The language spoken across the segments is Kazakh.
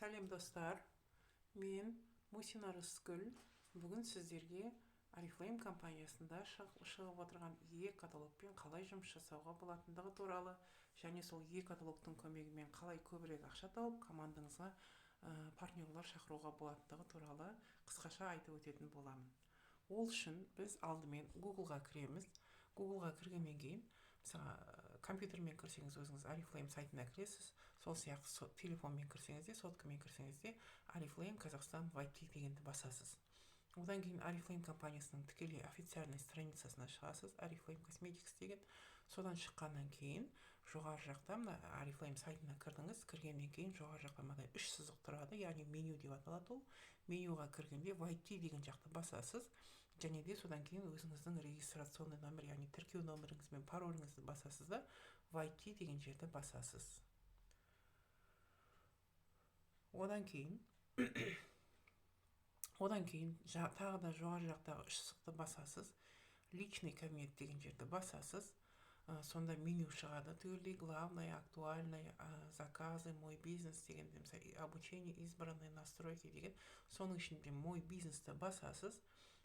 Сәлем достар, мен Мусина Рыскүл. Бүгін сіздерге Oriflame компаниясында шығып отырған e-каталогпен қалай жұмыс жасауға болатындығы туралы, және сол e-каталогтың көмегімен қалай көбірек ақша тауып, командаңызға партнерлар шақыруға болатындығы туралы қысқаша айтып өтетін боламын. Ол үшін біз алдымен Google-ға кіреміз. Google-ға кіргеннен кейін, мысалы, компьютермен кірсеңіз, өзіңіз Oriflame сайтына кіресіз. Сол сияқты телефонмен кірсеңіз де, соткамен кірсеңіз де Oriflame Қазақстан YT дегенді басасыз. Одан кейін Oriflame компаниясының тікелей официальный страницасына шығасыз, Oriflame Cosmetics деген. Содан шыққаннан кейін жоғары жақта мына Oriflame сайтына кірдіңіз. Кіргеннен кейін жоғары жақта мынадай 3 сызық тұрады, яғни меню деп аталады ол. Менюға кіргенде YT деген жақты басасыз. Және де содан кейін өзіңіздің регистрационный номер, яғни тіркеу номеріңіз бен пароліңізді басасыз да YT деген жерді басасыз. Одан кейін тағы да жоғары жақтағы 3 сызықты басасыз. Личный кабинет деген жерді басасыз. Сонда меню шығады. Түгелдей главное, актуальное, заказы, мой бизнес деген, обучение, избранные настройки деген. Соның ішінде мой бизнесті басасыз.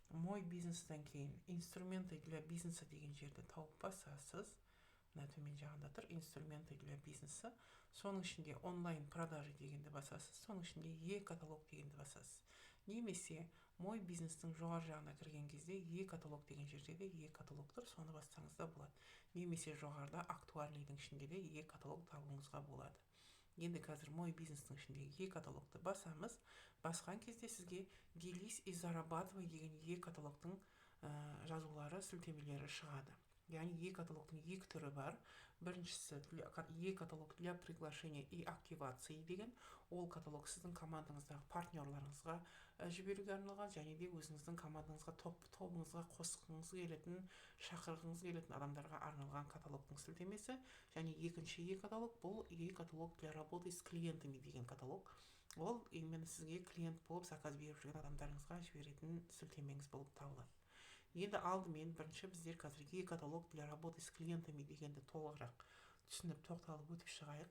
Мой бизнестен кейін инструменты для бизнеса деген жерді тауып басасыз. Мына төмен жағында тұр, инструменты для бизнеса. Соның ішінде онлайн продажи дегенді басасыз. Соның ішінде e-каталог дегенді басасыз. Немесе мой бизнестің жоғары жағына кірген кезде e-каталог деген жерде де e-каталог тұр, соны бассаңыз да болады. Немесе жоғарыда актуальныйдың ішінде де e-каталог табуыңызға болады. Енді қазір мой бизнестің ішіндегі e-каталогты басамыз. Басқан кезде сізге делись и зарабатывай деген e-каталогтың жазулары, сілтемелері шығады. Яғни e-каталогтың екі түрі бар. Біріншісі e-каталог для приглашения и активации деген. Ол каталог сіздің командаңыздағы партнерларыңызға жіберуге арналған, және де өзіңіздің командаңызға тобыңызға қосқыңыз келетін, шақырғыңыз келетін адамдарға арналған каталогтың сілтемесі. Және екінші e-каталог бұл e-каталог для работы с клиентами деген каталог. Ол именно сізге клиент болып заказ беріп жүрген адамдарыңызға жіберетін сілтемеңіз болып табылады. Енді алдымен бірінші біздер қазір e-каталог для работы с клиентами дегенді толығырақ түсініп тоқталып өтіп шығайық.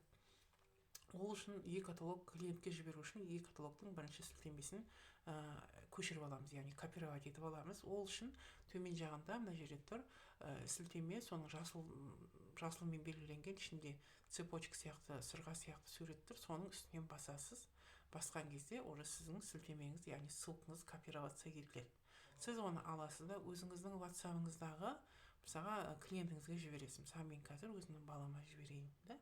Ол үшін e-каталог клиентке жіберу үшін e-каталогтың бірінші сілтемесін көшіріп аламыз, яғни копировать етіп аламыз. Ол үшін төмен жағында мына жерде тұр сілтеме, соның жасылмен белгіленген, ішінде цепочка сияқты, сырға сияқты сурет тұр, соның үстінен басасыз. Басқан кезде уже сіздің сілтемеңіз, яғни ссылкаңыз копироваться етіледі. Сіз оны аласыз да өзіңіздің WhatsApp-ыңыздағы мысалға клиентіңізге жібересіз. Мысалы мен қазір өзімнің балама жіберейін, да?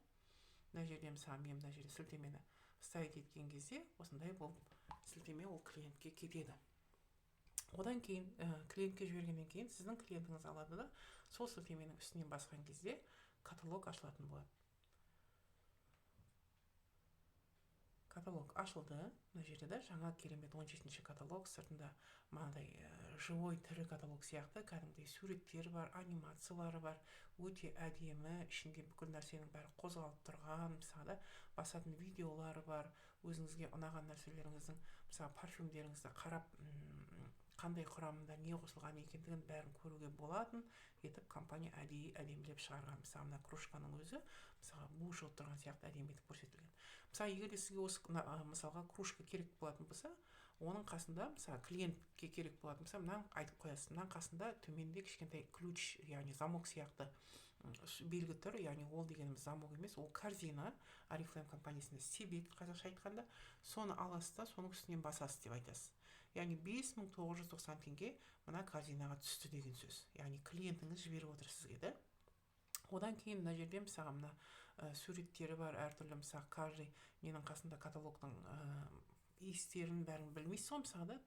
Мына жерде мысалы мен мына жерде сілтемені ставить еткен кезде осындай болып сілтеме ол клиентке кетеді. Одан кейін клиентке жібергеннен кейін сіздің клиентіңіз алады да сол сілтеменің үстінен басқан кезде каталог ашылатын болады. Каталог ашылды. Мына жерде де жаңа керемет 17-ші каталог, сыртында мынадай живой тірі каталог сияқты кәдімгідей суреттер бар, анимациялары бар, өте әдемі, ішінде бүкіл нәрсенің бәрі қозғалып тұрған, мысалы басатын видеолары бар, өзіңізге ұнаған нәрселеріңіздің, мысалы парфюмдеріңізді қарап, қандай құрамында не қосылған екендігін бәрін көруге болатын етіп компания әдемілеп шығарған. Мысалы мына кружканың өзі мысалы бу шығып тұрған сияқты әдемі етіп көрсетілген. Мысалы егер сізге осы мысалға кружка керек болатын болса, оның қасында мысалы клиентке керек болатын болса, мынаны айтып қоясыз. Мынаның қасында төменде кішкентай ключ, яғни замок сияқты белгі тұр, яғни ол дегеніміз замок емес, ол корзина. Oriflame компаниясында себет, қазақша айтқанда, соны аласыз да соның үстінен басасыз деп айтасыз. Яғни 5990 теңге мына корзинаға түсті деген сөз. Яғни клиентіңіз жіберіп отыр сізге, да? Одан кейін мына жерде мысалы мына суреттері бар, әртүрлі мысалы каждый ненің қасында каталогтың иістерін бәрін білмейсіз ғой, мысалы да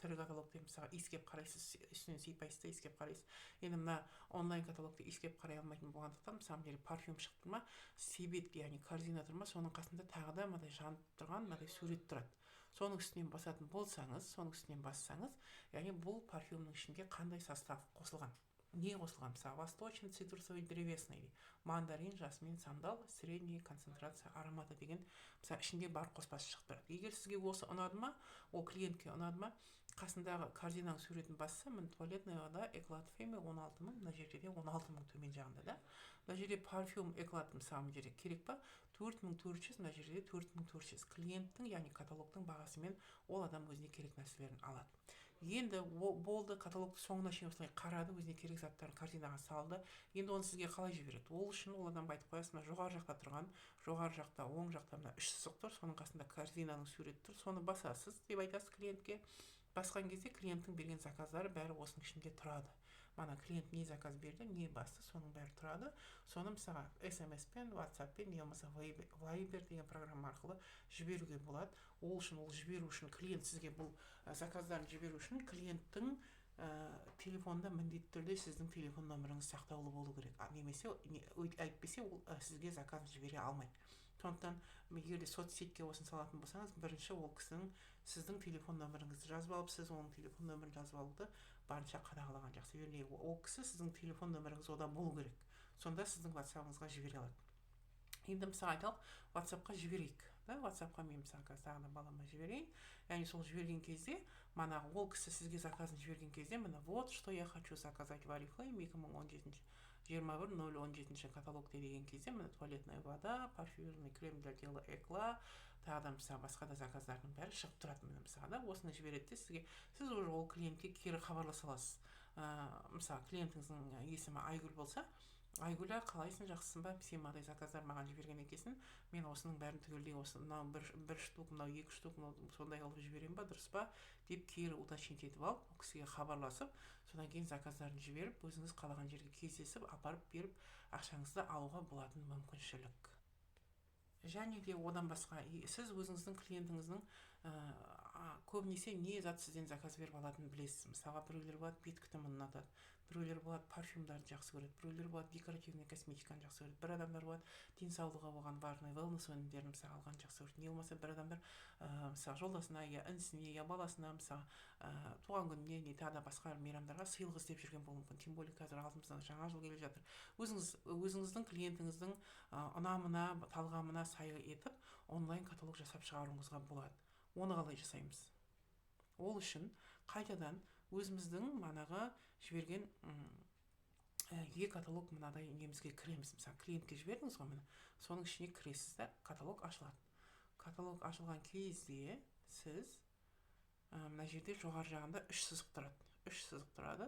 тірі каталогты мысалы иіскеп қарайсыз, үстінен сипайсыз да иіскеп қарайсыз. Енді мына онлайн каталогты иіскеп қарай алмайтын болғандықтан мысалы мына парфюм шықты ма, себет, яғни корзина тұр ма, соның қасында тағы да мынадай жанып тұрған мынадай сурет тұрады. Соның үстінен басатын болсаңыз, соның үстінен бассаңыз, яғни бұл парфюмның ішінде қандай состав қосылған, не қосылған, мысалы восточный, цитрусовый, древесный, мандарин, жасмин, сандал, средняя концентрация ароматы деген мысалы ішінде бар қоспасы шығып тұрады. Егер сізге осы ұнады ма, ол клиентке ұнады ма, қасындағы корзинаның суретін басса, міне туалетныйда эклад феме 16 мың, мына жерде де 16 мың төмен жағында да. Мына жерде парфюм эклад мысалы мына жерде керек па? 4400, мына жерде 4400. Клиенттің, яғни каталогтың бағасымен ол адам өзіне керек нәрселерін алады. Енді болды, каталогты соңына шейін осылай қарады, өзіне керек заттарын корзинаға салды. Енді оны сізге қалай жібереді? Ол үшін ол адамға айтып қоясыз, мына жоғары жақта тұрған, жоғары жақта, оң жақта мына 3 сызық тұр, соның қасында корзинаның суреті тұр, соны басасыз деп айтасыз клиентке. Басқан кезде клиенттің берген заказдары бәрі осының ішінде тұрады. Мана клиент не заказ берді, не басты, соның бәрі тұрады. Соны мысалға SMS-пен, WhatsApp-пен, не болмаса Viber деген программа арқылы жіберуге болады. Ол үшін, ол жіберу үшін клиент сізге бұл заказдарын жіберу үшін клиенттің телефонда міндетті түрде сіздің телефон номеріңіз сақтаулы болу керек. Немесе әйтпесе ол сізге заказын жібере алмайды. Сондықтан егерде соцсетке осын салатын болсаңыз, бірінші ол кісінің сіздің телефон номеріңізді жазып алып, сіз оның телефон нөмірін жазып алуды барынша қадағалаған жақсы. Яғни ол кісі сіздің телефон нөміріңіз ода болу керек. Сонда сіздің WhatsApp-ыңызға жібере алады. Енді мысалы айталық, WhatsApp-қа жіберейік. WhatsApp-қа мен мысалы тағы да балама жіберейін. Яғни сол жіберген кезде, мана ол кісі сізге заказын жіберген кезде, міне вот что я хочу заказать в Oriflame 2017 каталогте деген кезде, міне туалетная вода, парфюмерный крем для тела Экла, тағы да мысалы басқа да заказдардың бәрі шығып тұрады. Міне мысалы да осыны жібереді де сізге, сіз уже ол клиентке кері хабарласа аласыз. Мысалы клиентіңіздің есімі Айгүл болса, Айгүл, қалайсың, жақсысың ба? Сен мынадай заказдар маған жіберген екенсің. Мен осының бәрін түгелдей, осы мынау бір штук, мынау 2 штук, сондай алып жіберем ба, дұрыс па? Деп кері уточнить етіп алып, ол кісіге хабарласып, содан кейін заказдарын жіберіп, өзіңіз қалаған жерге кездесіп, апарып беріп, ақшаңызды алуға болатын мүмкіншілік. Және де одан басқа сіз өзіңіздің клиентіңіздің көбінесе не зат сізден заказ беріп алатынын білесіз. Мысалға біреулер болады бет күтімін ұнатады, біреулер болады парфюмдарды жақсы көреді, біреулер болады декоративный косметиканы жақсы көреді, бір адамдар болады денсаулығы болған важный wellness өнімдерін мысалы алған жақсы көреді. Не болмаса бір адамдар мысалы жолдасына, я інісіне, я баласына, мысалы туған күніне, не тағы да басқа мейрамдарға сыйлық іздеп жүрген болуы мүмкін. Тем более қазір алдымыздан жаңа жыл келе жатыр. Өзіңіздің клиентіңіздің ұнамына, талғамына сай етіп онлайн каталог жасап шығаруыңызға болады. Оны қалай жасаймыз? Ол үшін қайтадан өзіміздің манағы жіберген каталог мынадай немізге кіреміз. Мысалы клиентке жібердіңіз ғой, міне соның ішіне кіресіз да, каталог ашылады. Каталог ашылған кезде сіз мына жерде жоғары жағында 3 сызық тұрады. 3 сызық тұрады.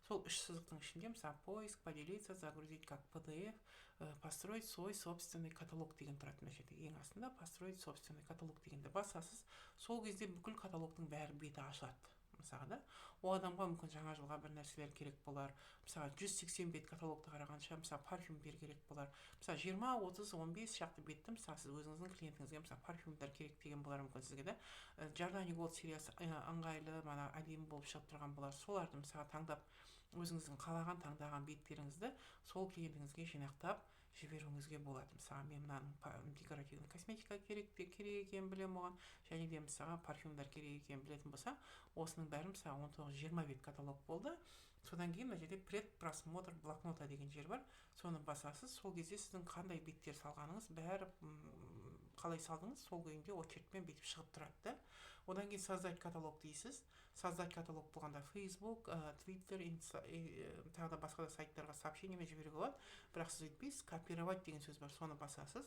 Сол 3 сызықтың ішінде мысалы поиск, поделиться, загрузить как PDF, построить свой собственный каталог деген тұрады. Мына жерде ең астында построить собственный каталог дегенді басасыз. Сол кезде бүкіл каталогтың бәрі беті ашылады. Мысалы да, ол адамға мүмкін жаңа жылға бір нәрселер керек болар. Мысалы 180 бет каталогты қарағанша, мысалы парфюмдер керек болар. Мысалы 20, 30, 15 шақты бетті, мысалы сіз өзіңіздің клиентіңізге мысалы парфюмдер керек деген болар мүмкін сізге да. Jardin Gold сериясы ыңғайлы, мана әдемі болып шығып тұрған болар. Соларды мысалы таңдап, өзіңіздің қалаған таңдаған беттеріңізді сол клиентіңізге жинақтап жіберуіңізге болады. Мысалы мен мынаның декоративный косметика керек екенін білем оған, және де мысалы парфюмдар керек екенін білетін болса, осының бәрі мысалы 19-20 бет каталог болды. Содан кейін мына жерде предпросмотр блокнота деген жер бар. Соны басасыз. Сол кезде сіздің қандай беттер салғаныңыз бәрі қалай салдыңыз, сол күйінде очередьпен бетіп шығып тұрады. Одан кейін создать каталог дейсіз. Создать каталог болғанда Facebook, Twitter, тағы да басқа да сайттарға сообщениемен жіберуге болады. Бірақ сіз өйтпейсіз, копировать деген сөз бар, соны басасыз.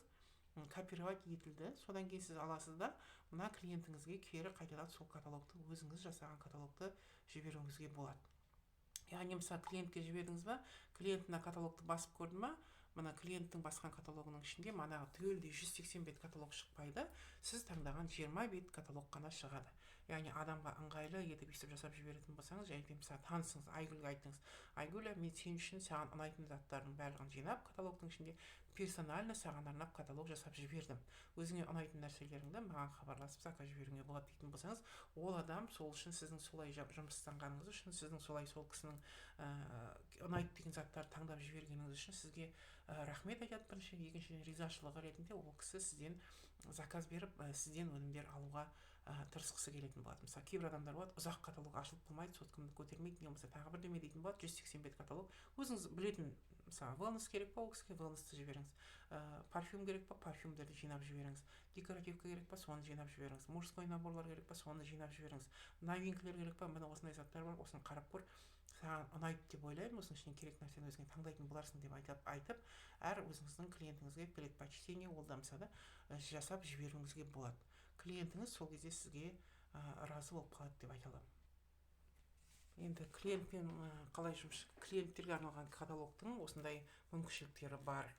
Копировать етілді. Содан кейін сіз аласыз да, мына клиентіңізге кері қайтадан сол каталогты, өзіңіз жасаған каталогты жіберуіңізге болады. Яғни мысалы клиентке жібердіңіз ба, клиент мына каталогты басып көрді ма, мына клиенттің басқан каталогының ішінде манағы түгелдей 180 бет каталог шықпайды, сіз таңдаған 20 бет каталог қана шығады. Яғни адамға ыңғайлы етіп өйстіп жасап жіберетін болсаңыз, және де мысалы танысыңыз, Айгүлге айттыңыз, Айгүл, мен сен үшін саған ұнайтын заттардың барлығын жинап каталогтың ішінде персонально саған арнап каталог жасап жібердім. Өзіңе ұнайтын нәрселеріңді маған хабарласып заказ жіберуіңе болады дейтін болсаңыз, ол адам сол үшін сіздің солай жұмыстанғаныңыз үшін, сіздің солай сол кісінің ұнайды деген заттарды таңдап жібергеніңіз үшін сізге рахмет айтады бірінші, екіншіден ризашылығы ретінде ол кісі сізден заказ беріп, сізден өнімдер алуға тырысқысы келетін болады. Мысалы кейбір адамдар болады, ұзақ каталог ашылып болмайды, соткамды көтермейді, не болмаса тағы бірдеме дейтін болады, 180 бет каталог. Өзіңіз білетін мысалы wellness керек па, ол кісіге wellnessты жіберіңіз. Парфюм керек па, парфюмдерді жинап жіберіңіз. Декоративка керек па, соны жинап жіберіңіз. Мужской наборлар керек па, соны жинап жіберіңіз. Новинкілер керек па, міне осындай заттар бар, осыны қарап көр. Саған ұнайды деп ойлаймын, осының ішінен керек нәрсені өзіңе таңдайтын боларсың деп айтып, әр өзіңіздің клиентіңізге предпочтение ол да мысалы жасап жіберуіңізге болады. Клиентіңіз сол кезде сізге разы болып қалады деп айта аламын. Енді клиентпен қалай жұмыс, клиенттерге арналған каталогтың осындай мүмкіншіліктері бар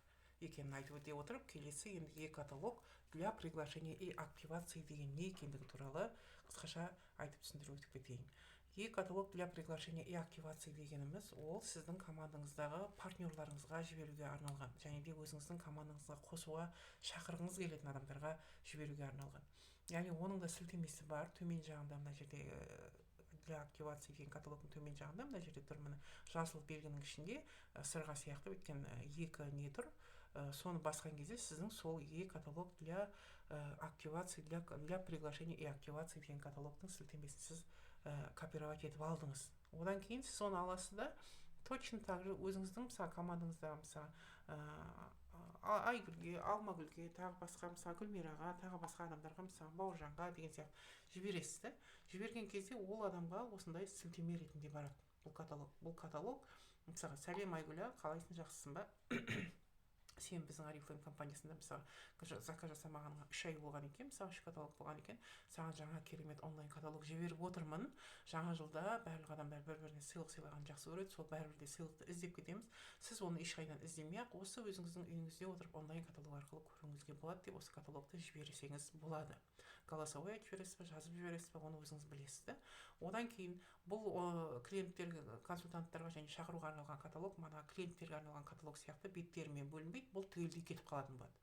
екенін айтып өте отырып, келесі енді каталог для приглашения и активации деген не екендігі туралы қысқаша айтып түсіндіріп өтіп кетейін. Каталог для приглашения и активации дегеніміз ол сіздің командаңыздағы партнерларыңызға жіберуге арналған, және де өзіңіздің командаңызға қосуға шақырғыңыз келетін адамдарға жіберуге арналған. Яғни оның да сілтемесі бар, төмен жағында мына жерде для активации деген каталогтың төмен жағында мына жерде тұр, міне жасыл белгінің ішінде сырға сияқты өткен екі не тұр. Соны басқан кезде сіздің сол каталог для активации, для приглашения и активации деген каталогтың сілтемесін сіз копировать етіп алдыңыз. Одан кейін сіз оны аласыз да точно так же өзіңіздің мысалы командаңызда мысалы Айгүлге, Алмагүлге, тағы басқа мысалы Гүлмираға, тағы басқа адамдарға мысалы Бауыржанға деген сияқты жібересіз да. Жіберген кезде ол адамға осындай сілтеме ретінде барады бұл каталог. Мысалы сәлем Айгүл, қалайсың, жақсысың ба? Сен біздің Oriflame компаниясында мысалы заказ жасамағаныңа 3 ай болған екен, мысалы 3 каталог болған екен, саған жаңа керемет онлайн каталог жіберіп отырмын. Жаңа жылда барлық адамдар бір-біріне сыйлық сыйлағанды жақсы көреді, сол бәрібір де сыйлықты іздеп кетеміз. Сіз оны ешқайдан іздемей-ақ осы өзіңіздің үйіңізде отырып онлайн каталог арқылы көруіңізге болады деп осы каталогты жіберсеңіз болады. Голосовой айтып жібересіз бе, жазып жібересіз бе, оны өзіңіз білесіз да. Одан кейін бұл клиенттерге, консультанттарға және шақыруға арналған каталог, мана клиенттерге арналған каталог сияқты беттерімен бөлінбейді, бұл түгелдей кетіп қалатын болады.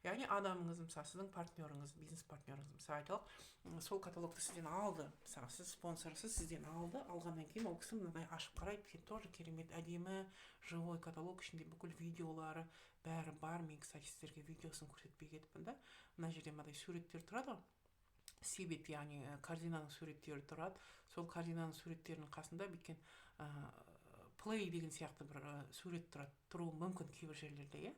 Яғни адамыңыз, мысалы сіздің партнеріңіз, бизнес партнеріңіз, мысалы айталық, сол каталогты сізден алды, мысалы сіз спонсорсыз, сізден алды, алғаннан кейін ол кісі мынадай ашып қарайды, тоже керемет әдемі живой каталог, ішінде бүкіл видеолары бәрі бар. Мен, кстати, сіздерге видеосын көрсетпей кетіппін да. Мына жерде мынадай суреттер тұрады, себет, яғни кардинаның суреттері тұрады. Сол кардинаның суреттерінің қасында біткен play деген сияқты бір сурет тұруы мүмкін кейбір жерлерде.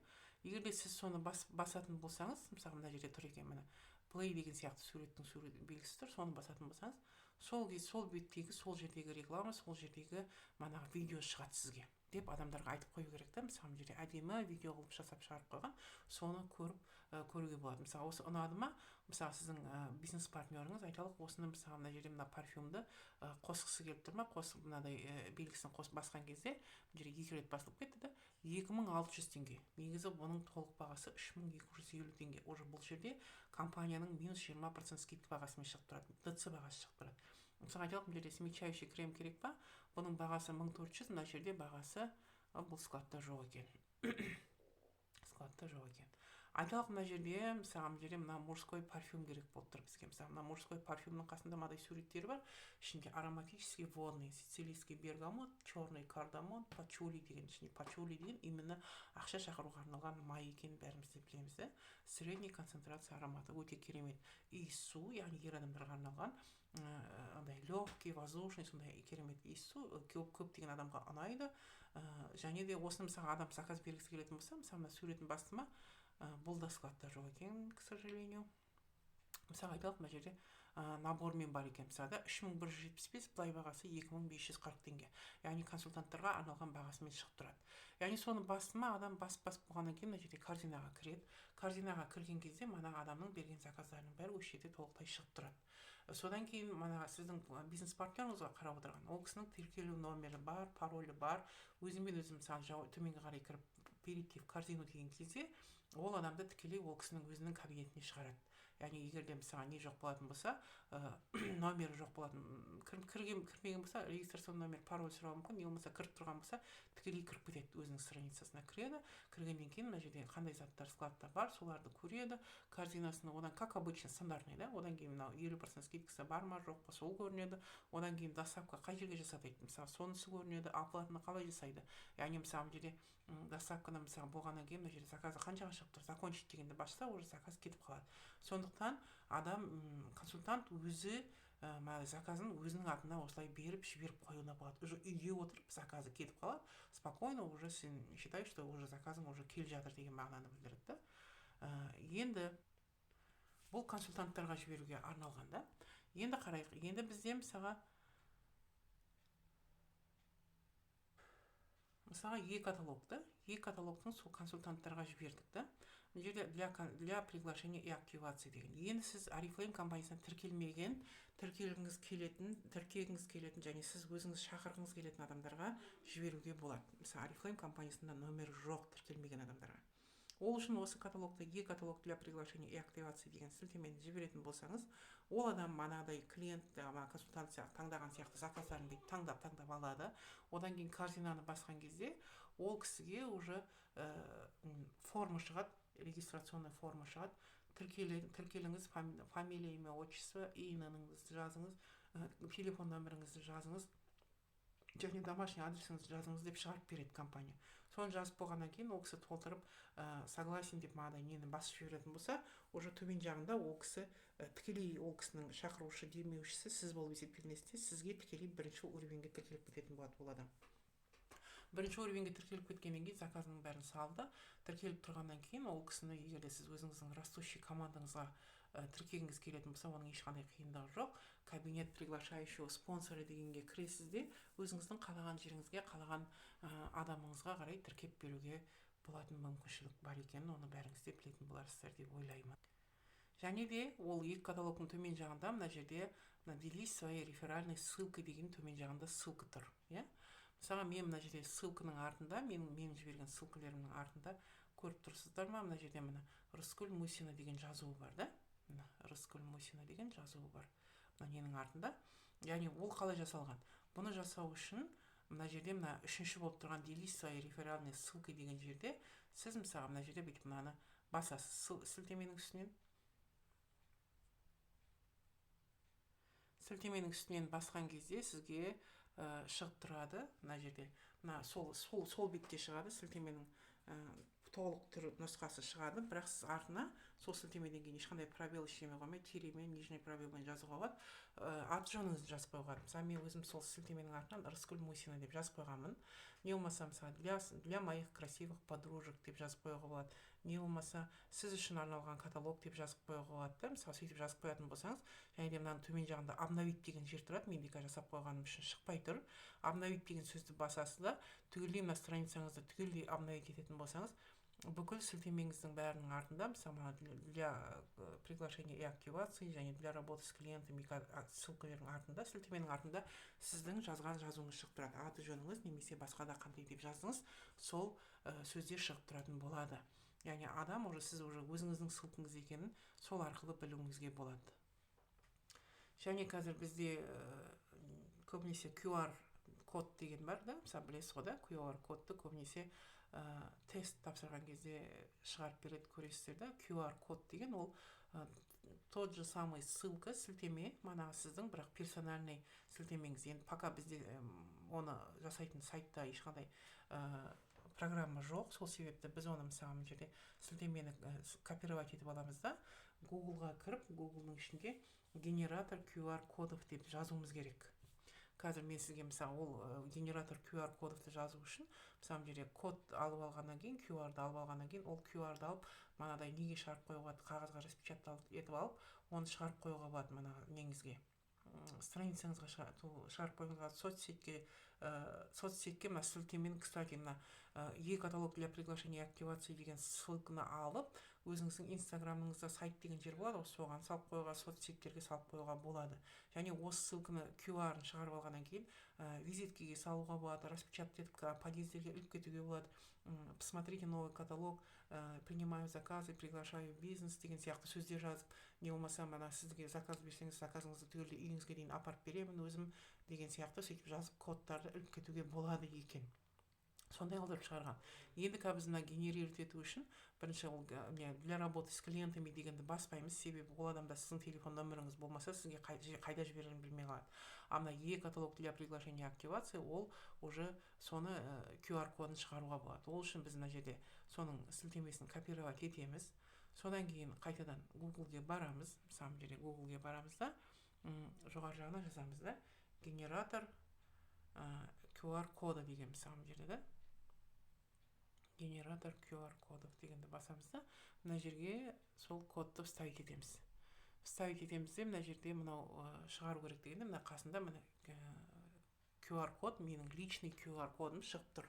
Егер де сіз соны басатын болсаңыз, мысалы мына жерде тұр екен, міне play деген сияқты суреттің белгісі тұр, соны басатын болсаңыз, сол беттегі, сол жердегі реклама, сол жердегі мана видео шығады сізге деп адамдарға айтып қою керек та. Мысалы мына жерде әдемі видео қылып жасап шығарып қойған, соны көруге болады. Мысалы осы ұнады ма, мысалы сіздің бизнес партнеріңіз айталық, осыны мысалы мына жерде мына парфюмді қосқысы келіп тұр ма, мынадай белгісін басқан кезде мына жерде 2 рет басылып кетті да, 2600 теңге. Негізі бұның толық бағасы 3250 теңге. Уже бұл жерде компанияның минус 20% скидка бағасымен шығып тұрады, ДЦ бағасы шығып тұрады. Мысалы айталық, мына жерде смягчающий крем керек па, бұның бағасы 1400, мына жерде бағасы бұл складта жоқ екен. Складта жоқ екен. Айталық, мына жерде мысалы мына жерде мына мужской парфюм керек болып тұр бізге. Мысалы мына мужской парфюмнің қасында мынадай суреттері бар. Ішінде ароматический водный, сицилийский бергамот, черный кардамон, пачули деген. Ішінде пачули деген именно ақша шақыруға арналған май екенін бәріміз де білеміз да. Средний концентрация ароматы өте керемет. Иіссу, яғни ер адамдарға арналған легкий, воздушный, сондай керемет иіссу көптеген адамға ұнайды. Және де осыны мысалы адам заказ бергісі келетін болса, мысалы мына суретін бастыма, бұл да складта жоқ екен, к сожалению. Мысалы айталық, мына жерде набормен бар екен. Мысалы 3175, былай бағасы 2540 теңге. Яғни консультанттарға арналған бағасымен шығып тұрады. Яғни соны бастыма, адам бас болғаннан кейін мына жерде корзинаға кіреді. Корзинаға кірген кезде мана адамның берген заказдарының бәрі осы жерде толықтай шығып тұрады. Содан кейін мана сіздің бизнес партнеріңізге қарап отырған, ол кісінің тіркелу номері бар, паролі бар. Өзімен өзім мысалы төменге қарай кіріп перейти в корзину деген кезде ол адамды тікелей ол кісінің өзінің кабинетіне шығарады. Яғни егер де мысалы не жоқ болатын болса, номері жоқ болатын, кірмеген болса, регистрацион номер, пароль сұрауы мүмкін, не болмаса кіріп тұрған болса, тікелей кіріп кетеді, өзінің страницасына кіреді. Кіргеннен кейін мына жерде қандай заттар складта бар, соларды көреді. Корзинасына одан как обычно стандартный, да, одан кейін мынау 50% скидкасы бар ма, жоқ па, сол көрінеді. Одан кейін доставка қай жерге жасады, мысалы сонысы көрінеді, оплатаны қалай жасайды. Яғни мысалы мына жерде доставканы мысалы болғаннан кейін мына жерде заказы қаншаға шығып тұр, закончить дегенді басса, уже заказ кетіп қалады. Соны сондықтан адам консультант өзі заказын өзінің атына осылай беріп жіберіп қоюына болады. Уже үйде отырып заказы кетіп қалады, спокойно уже сен считай, что уже заказың уже келіп жатыр деген мағынаны білдіреді да. Енді бұл консультанттарға жіберуге арналған да. Енді қарайық. Енді бізде мысалға каталогтың сол консультанттарға жібердік да. Бұл жерде для приглашения и активации деген. Енді сіз Oriflame компаниясына тіркелгіңіз келетін және сіз өзіңіз шақырғыңыз келетін адамдарға жіберуге болады. Мысалы Oriflame компаниясында номері жоқ тіркелмеген адамдарға. Ол үшін осы каталогта каталог для приглашения и активации деген сілтемені жіберетін болсаңыз, ол адам манағыдай клиент, консультант таңдаған сияқты заказдарын бүйтіп таңдап алады. Одан кейін корзинаны басқан кезде ол кісіге уже форма шығады, регистрационный форма шығады. Тіркеліңіз, фамилия, имя, отчество, именіңізді жазыңыз, телефон нөміріңізді жазыңыз, және домашний адресіңізді жазыңыз деп шығарып береді компания. Соны жазып болғаннан кейін ол кісі толтырып согласен деп мағыдай нені басып жіберетін болса, уже төмен жағында ол кісі тікелей ол кісінің шақырушы демеушісі сіз болып есептелінесіз де, сізге тікелей бірінші уровеньге тіркеліп кететін болады бұл адам. Бірінші уровеньге тіркеліп кеткеннен кейін заказының бәрін салды. Тіркеліп тұрғаннан кейін ол кісіні егер де сіз өзіңіздің растущий командаңызға тіркегіңіз келетін болса, оның ешқандай қиындығы жоқ. Кабинет приглашающего спонсоры дегенге кіресіз де, өзіңіздің қалаған жеріңізге, қалаған адамыңызға қарай тіркеп беруге болатын мүмкіншілік бар екенін, оны бәріңіз де білетін боларсыздар деп ойлаймын. Және де ол каталогтың төмен жағында мына жерде делись своей реферальной ссылкой деген төмен жағында ссылка тұр. Мысалға мен мына жерде ссылканың артында, мен жіберген ссылкаларымның артында көріп тұрсыздар ма? Мына жерде мына Рыскүл Мусина деген жазуы бар да. Рыскүл Мусина деген жазуы бар. Мына ненің артында. Яғни ол қалай жасалған? Бұны жасау үшін мына жерде мына үшінші болып тұрған делись своей реферальной ссылкой деген жерде сіз мысалға мына жерде бүйтіп мынаны басасыз сілтеменің үстінен. Сілтеменің үстінен басқан кезде сізге шығып тұрады. Мына жерде сол бетте шығады, сілтеменің толық түр нұсқасы шығады, бірақ сіз артына сол сілтемеден кейін ешқандай пробел ештеме қоймай, тиремен, нижний пробелмен жазуға болады. Аты жөніңізді жазып қойған. Мысалы мен өзім сол сілтеменің артынан Рыскүл Мусина деп жазып қойғанмын. Не болмаса мысалы для моих красивых подружек деп жазып қоюға болады. Не болмаса сіз үшін арналған каталог деп жазып қоюға болады да. Мысалы сөйтіп жазып қоятын болсаңыз, және де мынаның төмен жағында обновить деген жер тұрады. Мен де жасап қойғаным үшін шықпай тұр. Обновить деген сөзді басасыз да, түгелдей мына страницаңызды түгелдей обновить ететін болсаңыз, бүкіл сілтемеңіздің бәрінің артында, мысалы для приглашения и активации және для работы с клиентами ссылкалардың артында, сілтеменің артында сіздің жазған жазуыңыз шығып тұрады. Аты жөніңіз немесе басқа да қандай деп жаздыңыз, сол сөздер шығып тұратын болады. Яғни адам уже сіз уже өзіңіздің ссылкаңыз екенін сол арқылы білуіңізге болады. Және қазір бізде көбінесе QR код деген бар да, мысалы білесіз ғой да, QR кодты көбінесе тест тапсырған кезде шығарып береді, көресіздер да. QR код деген ол тот же самый ссылка, сілтеме, манағы сіздің бірақ персональный сілтемеңіз. Енді пока бізде оны жасайтын сайтта ешқандай программа жоқ, сол себепті біз оны мысалы мына жерде сілтемені копировать етіп аламыз да, Google-ға кіріп, Google-ның ішінде генератор QR кодов деп жазуымыз керек. Қазір мен сізге мысалы ол генератор QR кодовты жазу үшін, мысалы жерде код алып алғаннан кейін, QR-ды алып алғаннан кейін, ол QR-ды алып, манадай неге шығарып қоюға болады, қағазға распечаталып етіп алып, оны шығарып қоюға болады мана неңізге. Страницаңызға шығарып қоюға, соцсетке мына сілтемен, кстати, мына каталог для приглашения и активации деген ссылканы алып, өзіңіздің инстаграмыңызда сайт деген жер болады, соған салып қоюға, соцсеттерге салып қоюға болады. Және осы ссылканы QR-ын шығарып алғаннан кейін визиткеге салуға болады, распечатать етіп подъездерге іліп кетуге болады. Посмотрите новый каталог, принимаю заказы, приглашаю бизнес деген сияқты сөздер жазып, не болмаса мына сізге заказ берсеңіз, заказыңызды түгелдей үйіңізге дейін апарып беремін өзім деген сияқты сөйтіп жазып кодтарды іліп кетуге болады екен. Сондай қылдырып шығарған. Енді біз мына генерировать ету үшін бірінші ол для работы с клиентами дегенді баспаймыз, себебі ол адамда сіздің телефон нөміріңіз болмаса сізге қайда жіберерін білмей қалады. А мына каталог для приглашения активации ол уже соны QR кодын шығаруға болады. Ол үшін біз мына жерде соның сілтемесін копировать етеміз. Содан кейін қайтадан Google-ге барамыз. Мысалы жерде Google-ге барамыз да, жоғары жағына жазамыз да, генератор QR коды деген мысалы жерде да, генератор QR кодов дегенді басамыз да, мына жерге сол кодты вставить етеміз. Вставить етеміз де, мына жерде мынау шығару керек дегенде, мына қасында мына QR код, менің личный QR кодым шығып тұр.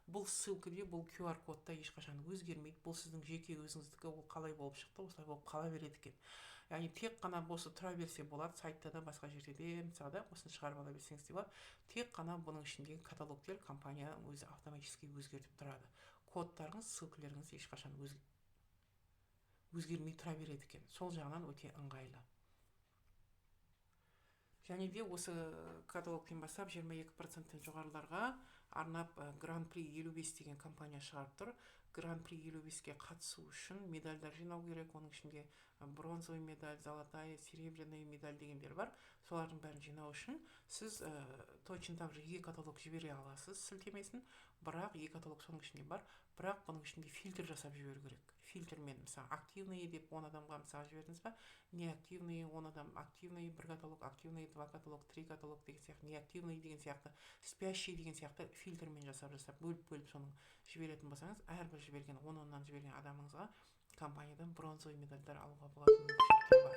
Бұл ссылкаде, бұл QR кодта ешқашан өзгермейді. Бұл сіздің жеке өзіңіздікі, ол қалай болып шықты, осылай болып қала береді екен. Яғни тек қана осы тұра берсе болады, сайтта да басқа жерде де, мысалы да, осыны шығарып ала берсеңіз де болады. Тек қана бұның ішіндегі каталогтер компания өзі автоматически өзгертіп тұрады. Кодтарыңыз, ссылкаларыңыз ешқашан өзгермей тұра береді екен. Сол жағынан өте ыңғайлы. Және де осы каталогтен бастап 22%-тен жоғарыларға арнап Гран-при 55 деген компания шығарып тұр. Гран-при 55-ке қатысу үшін медальдар жинау керек. Оның ішінде бронзовый медаль, золотая, серебряный медаль дегендер бар. Солардың бәрін жинау үшін сіз точно так же e-каталог жібере аласыз сілтемесін. Бірақ e-каталог соның ішінде бар. Бірақ бұның ішінде фильтр жасап жіберу керек. Фильтрмен, мысалы, активный деп 10 адамға мысалы жібердіңіз ба, неактивный 10 адам, активный 1 каталог, активный 2 каталог, 3 каталог деген сияқты, неактивный деген сияқты, спящий деген сияқты фильтрмен жасап бөліп соның жіберетін болсаңыз, әрбір жіберген 10-10-нан жіберген адамыңызға компаниядан бронзовый медальдар алуға болатын мүмкіншіліктер бар.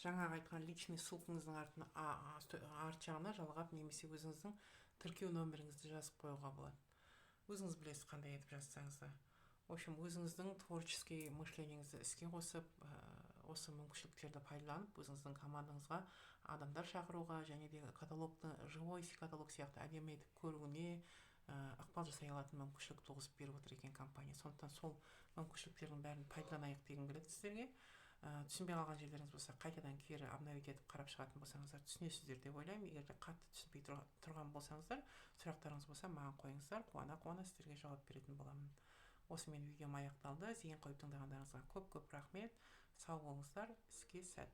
Жаңағы айтқан личный ссылкаңыздың арт жағына жалғап немесе өзіңіздің тіркеу номеріңізді жазып қоюға болады. Өзіңіз білесіз қандай етіп жазсаңыз да. В общем, өзіңіздің творческий мышлениеңізді іске қосып, осы мүмкіншіліктерді пайдаланып, өзіңіздің командаңызға адамдар шақыруға және де каталогты живой каталог сияқты әдемі етіп көруіне ықпал жасай алатын мүмкіншілік туғызып беріп отыр екен компания. Сондықтан сол мүмкіншіліктердің бәрін пайдаланайық дегім келеді сіздерге. Түсінбей қалған жерлеріңіз болса, қайтадан кері обновить етіп қарап шығатын болсаңыздар, түсінесіздер деп ойлаймын. Егер де қатты түсінбей тұрған болсаңыздар, сұрақтарыңыз болса, маған қойыңыздар, қуана сіздерге жауап беретін боламын. Осымен видеом аяқталды. Зейін қойып тыңдағандарыңызға көп рахмет. Сау болыңыздар. Іске сәт.